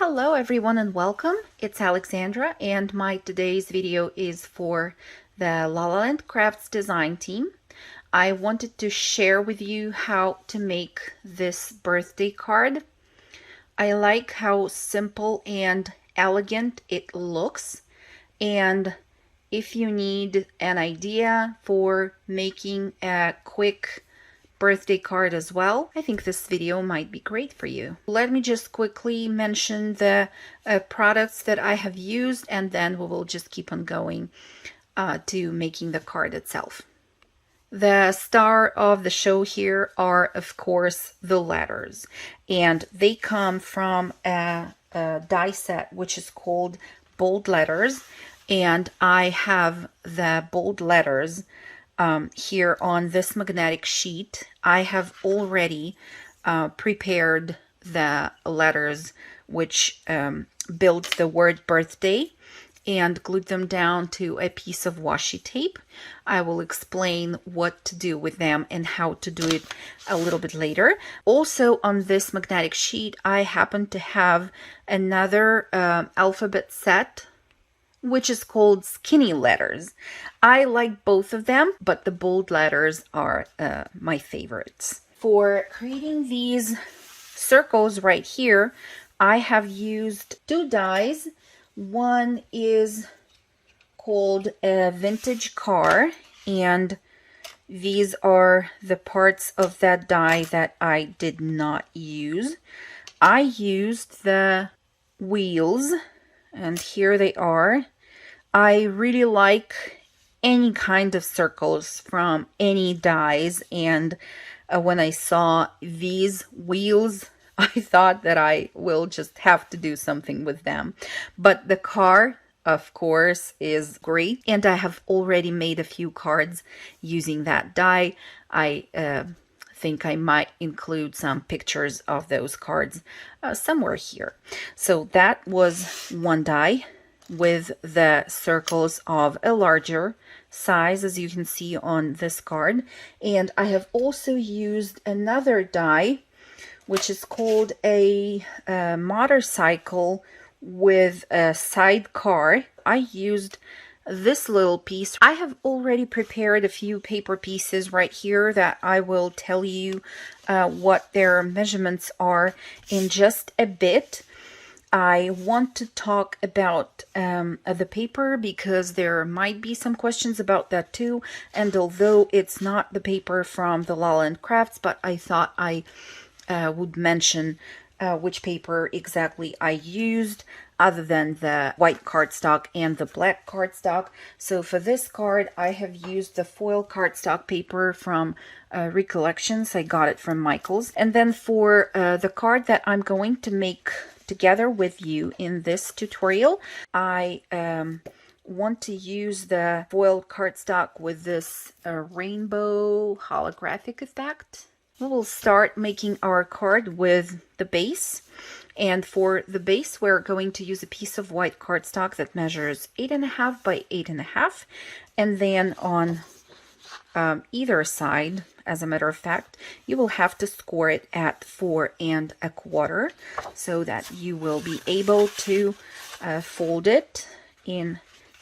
Hello everyone and welcome. It's Alexandra and my today's video is for the La La Land Crafts design team. I wanted to share with you how to make this birthday card. I like how simple and elegant it looks, and if you need an idea for making a quick birthday card as well, I think this video might be great for you. Let me just quickly mention the products that I have used, and then we will just keep on going to making the card itself. The star of the show here are, of course, the letters, and they come from a die set which is called Bold Letters, and I have the bold letters here on this magnetic sheet. I have already prepared the letters which build the word birthday and glued them down to a piece of washi tape. I will explain what to do with them and how to do it a little bit later. Also on this magnetic sheet, I happen to have another alphabet set which is called Skinny Letters. I like both of them, but the bold letters are my favorites. For creating these circles right here, I have used two dies. One is called a vintage car, and these are the parts of that die that I did not use. I used the wheels, and here they are. I really like any kind of circles from any dies, and when I saw these wheels, I thought that I will just have to do something with them. But the car, of course, is great, and I have already made a few cards using that die. I think I might include some pictures of those cards somewhere here. So that was one die with the circles of a larger size, as you can see on this card. And I have also used another die which is called a motorcycle with a sidecar. I used this little piece. I have already prepared a few paper pieces right here that I will tell you what their measurements are in just a bit. I want to talk about the paper because there might be some questions about that too. And although it's not the paper from the La La Land Crafts, but I thought I would mention which paper exactly I used, other than the white cardstock and the black cardstock. So for this card, I have used the foil cardstock paper from Recollections. I got it from Michael's. And then for the card that I'm going to make together with you in this tutorial, I want to use the foil cardstock with this rainbow holographic effect. We will start making our card with the base, and for the base we're going to use a piece of white cardstock that measures 8.5 by 8.5, and then on either side, as a matter of fact, you will have to score it at 4.25 so that you will be able to fold it in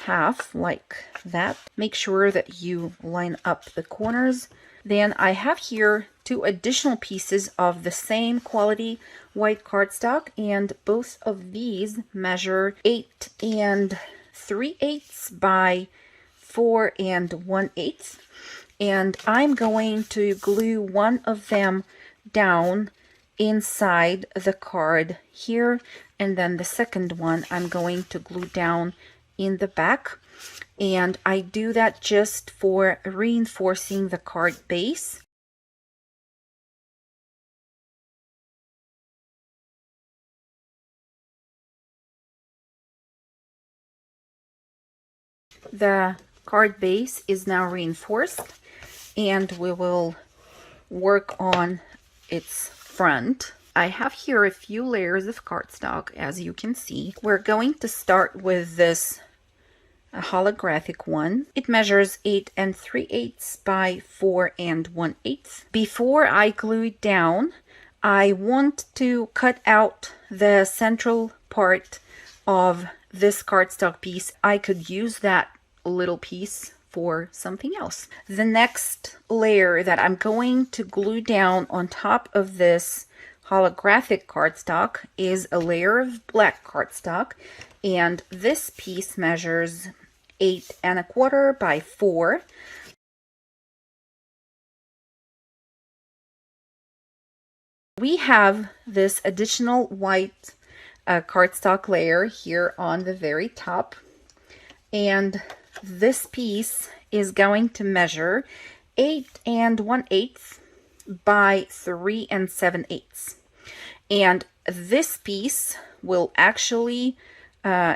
half like that. Make sure that you line up the corners. Then I have here two additional pieces of the same quality white cardstock, and both of these measure 8 3/8 by 4 1/8. And I'm going to glue one of them down inside the card here, and then the second one I'm going to glue down in the back. And I do that just for reinforcing the card base. The card base is now reinforced, and we will work on its front. I have here a few layers of cardstock, as you can see. We're going to start with this holographic one. It measures 8 3/8 by 4 1/8. Before I glue it down, I want to cut out the central part of this cardstock piece, I could use that little piece for something else. The next layer that I'm going to glue down on top of this holographic cardstock is a layer of black cardstock, and this piece measures 8¼ by 4. We have this additional white cardstock layer here on the very top, and this piece is going to measure 8⅛ by 3�7/8. And this piece will actually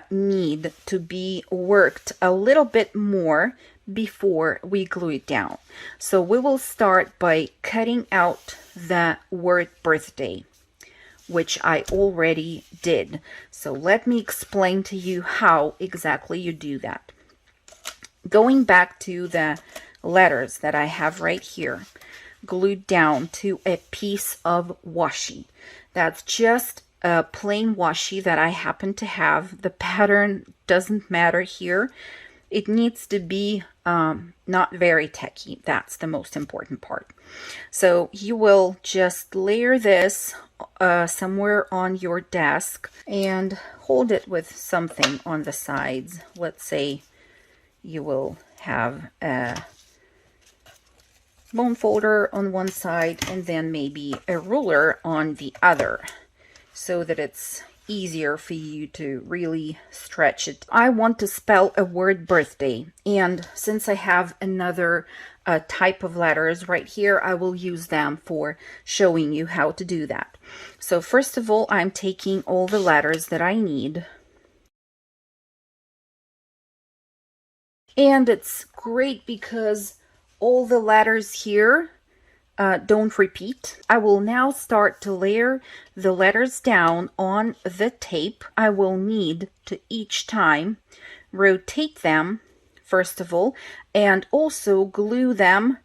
need to be worked a little bit more before we glue it down. So we will start by cutting out the word birthday, which I already did. So let me explain to you how exactly you do that. Going back to the letters that I have right here, glued down to a piece of washi. That's just a plain washi that I happen to have. The pattern doesn't matter here. It needs to be not very tacky. That's the most important part. So you will just layer this somewhere on your desk and hold it with something on the sides. Let's say you will have a bone folder on one side and then maybe a ruler on the other, so that it's easier for you to really stretch it. I want to spell a word birthday, and since I have another type of letters right here, I will use them for showing you how to do that. So first of all, I'm taking all the letters that I need. And it's great because all the letters here don't repeat. I will now start to layer the letters down on the tape. I will need to each time rotate them, first of all, and also glue them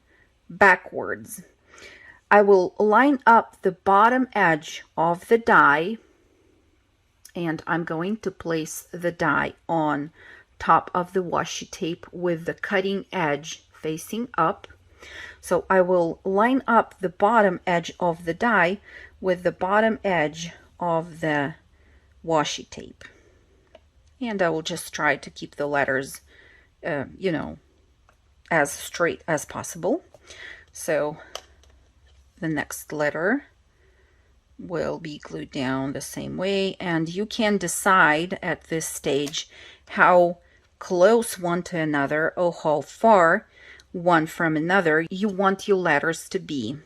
backwards. I will line up the bottom edge of the die, and I'm going to place the die on top of the washi tape with the cutting edge facing up. So I will line up the bottom edge of the die with the bottom edge of the washi tape. And I will just try to keep the letters, as straight as possible. So the next letter will be glued down the same way, and you can decide at this stage how close one to another or how far one from another you want your letters to be.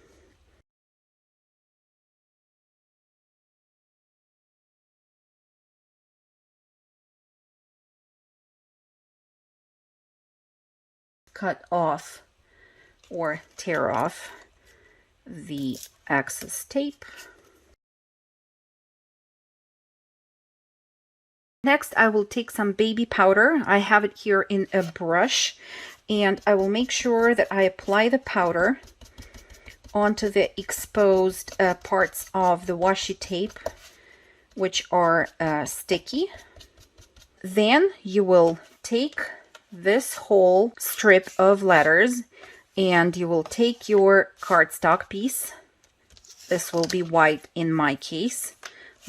Cut off or tear off the excess tape. Next, I will take some baby powder. I have it here in a brush, and I will make sure that I apply the powder onto the exposed parts of the washi tape, which are sticky. Then you will take this whole strip of letters and you will take your cardstock piece. This will be white in my case,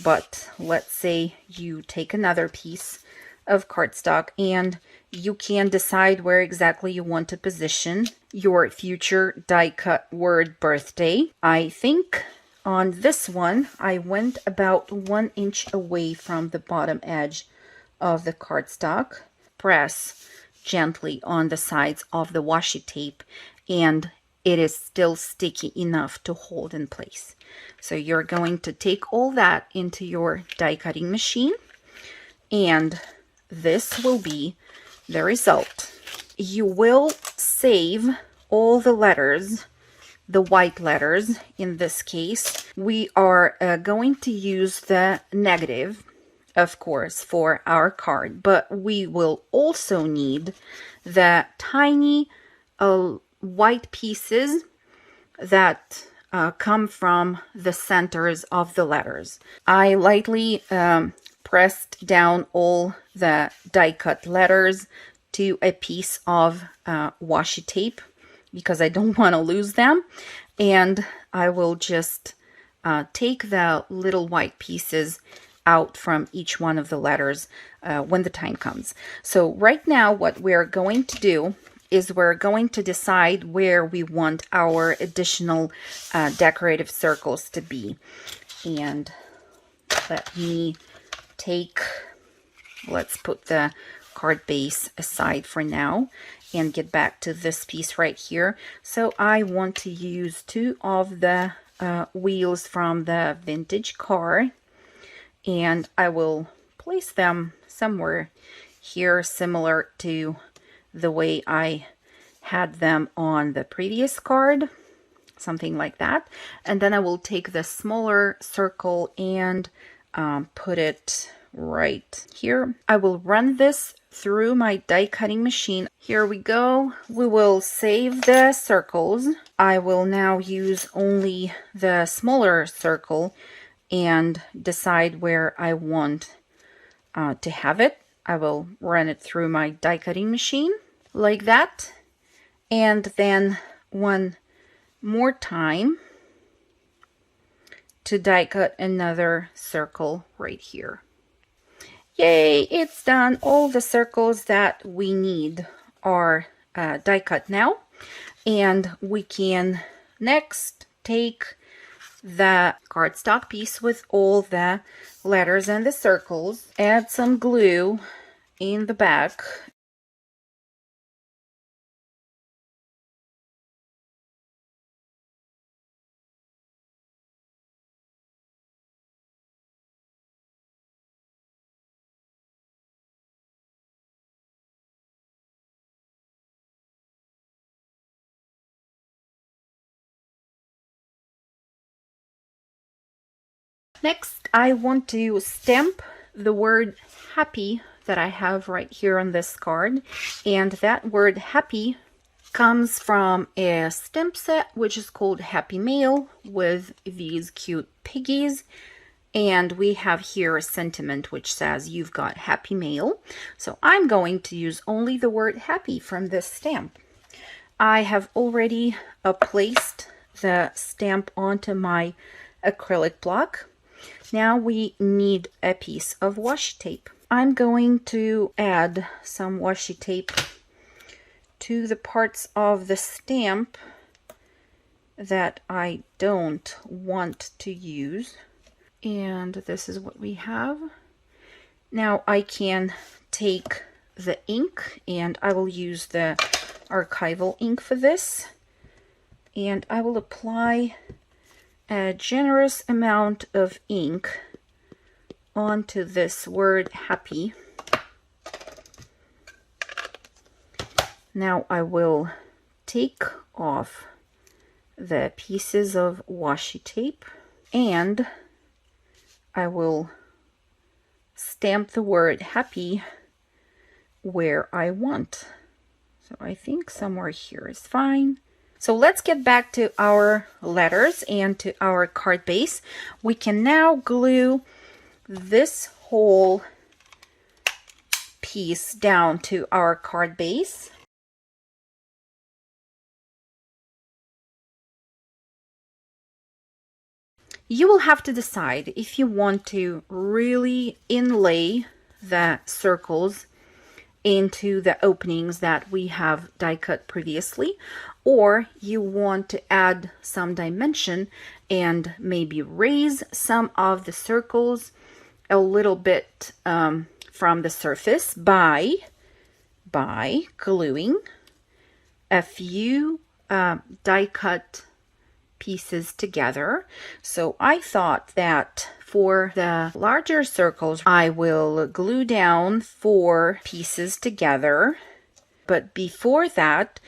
but let's say you take another piece of cardstock and you can decide where exactly you want to position your future die cut word birthday. I think on this one I went about 1 inch away from the bottom edge of the cardstock. Press gently on the sides of the washi tape and it is still sticky enough to hold in place. So you're going to take all that into your die cutting machine, and this will be the result. You will save all the letters, the white letters in this case. We are going to use the negative, of course, for our card, but we will also need the tiny white pieces that come from the centers of the letters. I lightly pressed down all the die cut letters to a piece of washi tape because I don't want to lose them. And I will just take the little white pieces out from each one of the letters when the time comes. So right now what we're going to do is we're going to decide where we want our additional decorative circles to be. And let me let's put the card base aside for now and get back to this piece right here. So I want to use 2 of the wheels from the vintage car, and I will place them somewhere here similar to the way I had them on the previous card, something like that. And then I will take the smaller circle and put it right here. I will run this through my die cutting machine. Here we go. We will save the circles. I will now use only the smaller circle and decide where I want to have it. I will run it through my die cutting machine like that, and then one more time to die cut another circle right here. Yay, it's done. All the circles that we need are die cut now, and we can next take the cardstock piece with all the letters and the circles, add some glue in the back, Next, I want to stamp the word happy that I have right here on this card. And that word happy comes from a stamp set which is called Happy Mail with these cute piggies. And we have here a sentiment which says you've got happy mail. So I'm going to use only the word happy from this stamp. I have already placed the stamp onto my acrylic block. Now we need a piece of washi tape. I'm going to add some washi tape to the parts of the stamp that I don't want to use. And this is what we have. Now I can take the ink, and I will use the archival ink for this. And I will apply a generous amount of ink onto this word happy. Now I will take off the pieces of washi tape, and I will stamp the word happy where I want. So I think somewhere here is fine. So let's get back to our letters and to our card base. We can now glue this whole piece down to our card base. You will have to decide if you want to really inlay the circles into the openings that we have die cut previously, or you want to add some dimension and maybe raise some of the circles a little bit from the surface by gluing a few die cut pieces together. So I thought that for the larger circles, I will glue down 4 pieces together. But before that,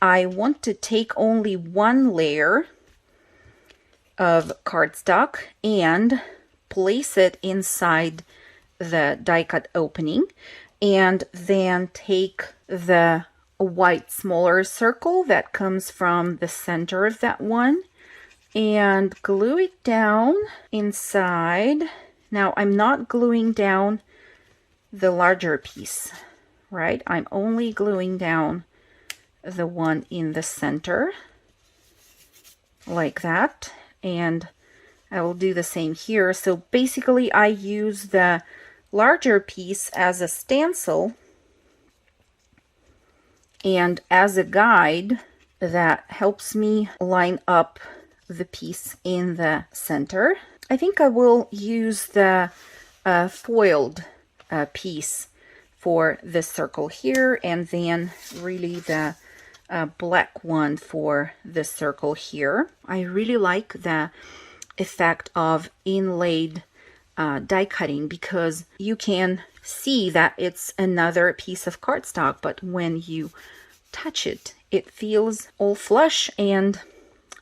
I want to take only 1 layer of cardstock and place it inside the die cut opening, and then take the white smaller circle that comes from the center of that one and glue it down inside Now I'm not gluing down the larger piece, right? I'm only gluing down the one in the center, like that. And I will do the same here. So basically I use the larger piece as a stencil and as a guide that helps me line up the piece in the center. I think I will use the foiled piece for this circle here, and then really the black one for this circle here. I really like the effect of inlaid die cutting because you can see that it's another piece of cardstock, but when you touch it, it feels all flush and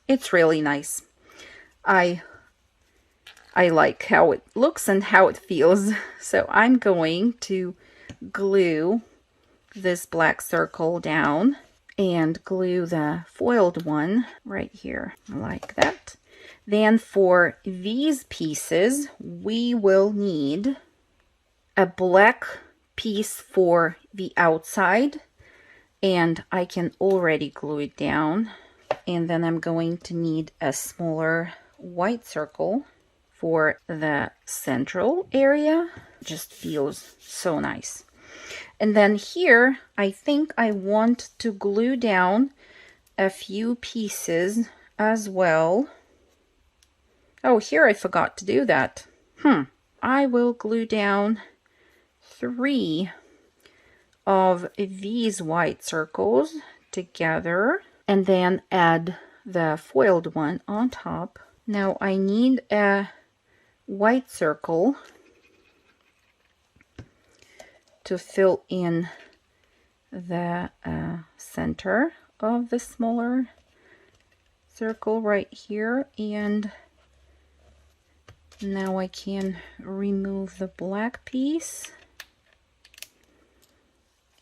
it's really nice. I like how it looks and how it feels. So I'm going to glue this black circle down and glue the foiled one right here like that. Then for these pieces, we will need a black piece for the outside, and I can already glue it down. And then I'm going to need a smaller white circle for the central area. Just feels so nice. And then here, I think I want to glue down a few pieces as well. Oh, here I forgot to do that. I will glue down 3 of these white circles together and then add the foiled one on top. Now I need a white circle to fill in the center of the smaller circle right here, and now I can remove the black piece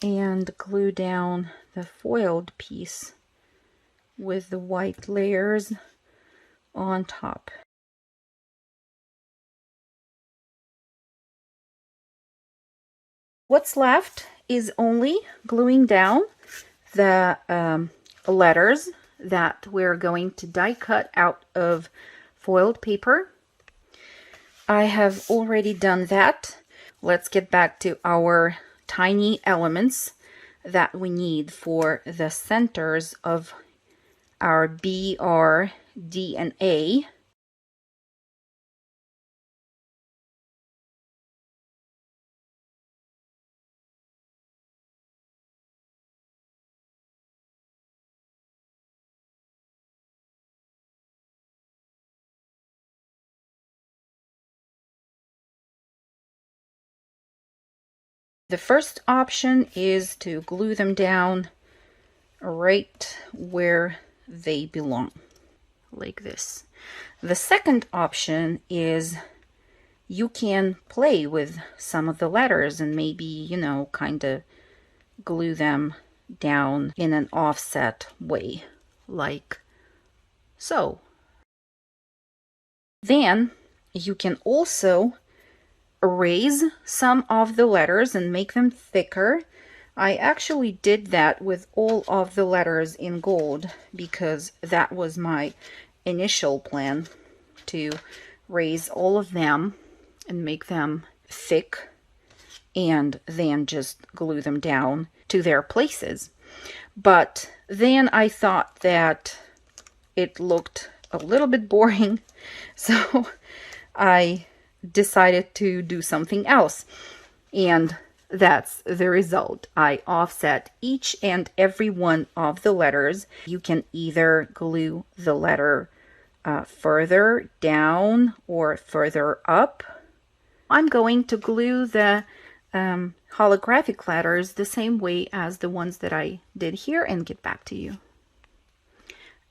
and glue down the foiled piece with the white layers on top. What's left is only gluing down the letters that we're going to die cut out of foiled paper. I have already done that. Let's get back to our tiny elements that we need for the centers of our B, R, D, and A. The first option is to glue them down right where they belong, like this. The second option is you can play with some of the letters and maybe, you know, kind of glue them down in an offset way, like so. Then you can also erase some of the letters and make them thicker. I actually did that with all of the letters in gold because that was my initial plan, to raise all of them and make them thick and then just glue them down to their places. But then I thought that it looked a little bit boring, so I decided to do something else, and that's the result. I offset each and every one of the letters. You can either glue the letter further down or further up. I'm going to glue the holographic letters the same way as the ones that I did here and get back to you.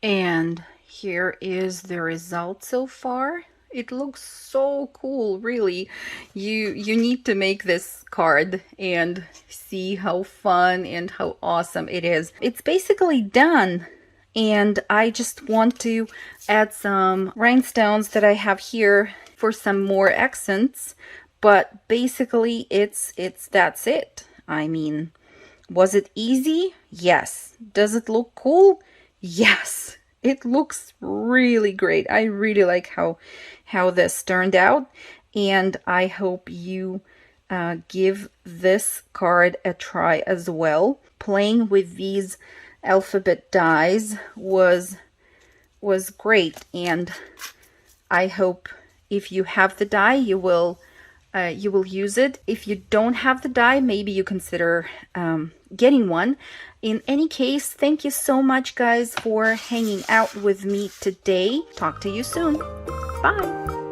And here is the result so far. It looks so cool, really. You need to make this card and see how fun and how awesome it is. It's basically done, and I just want to add some rhinestones that I have here for some more accents, but basically that's it. I mean, was it easy? Yes. Does it look cool? Yes. It looks really great. I really like how this turned out, and I hope you give this card a try as well. Playing with these alphabet dies was great, and I hope if you have the die, you will use it. If you don't have the die, maybe you consider getting one. In any case, thank you so much, guys, for hanging out with me today. Talk to you soon. Bye.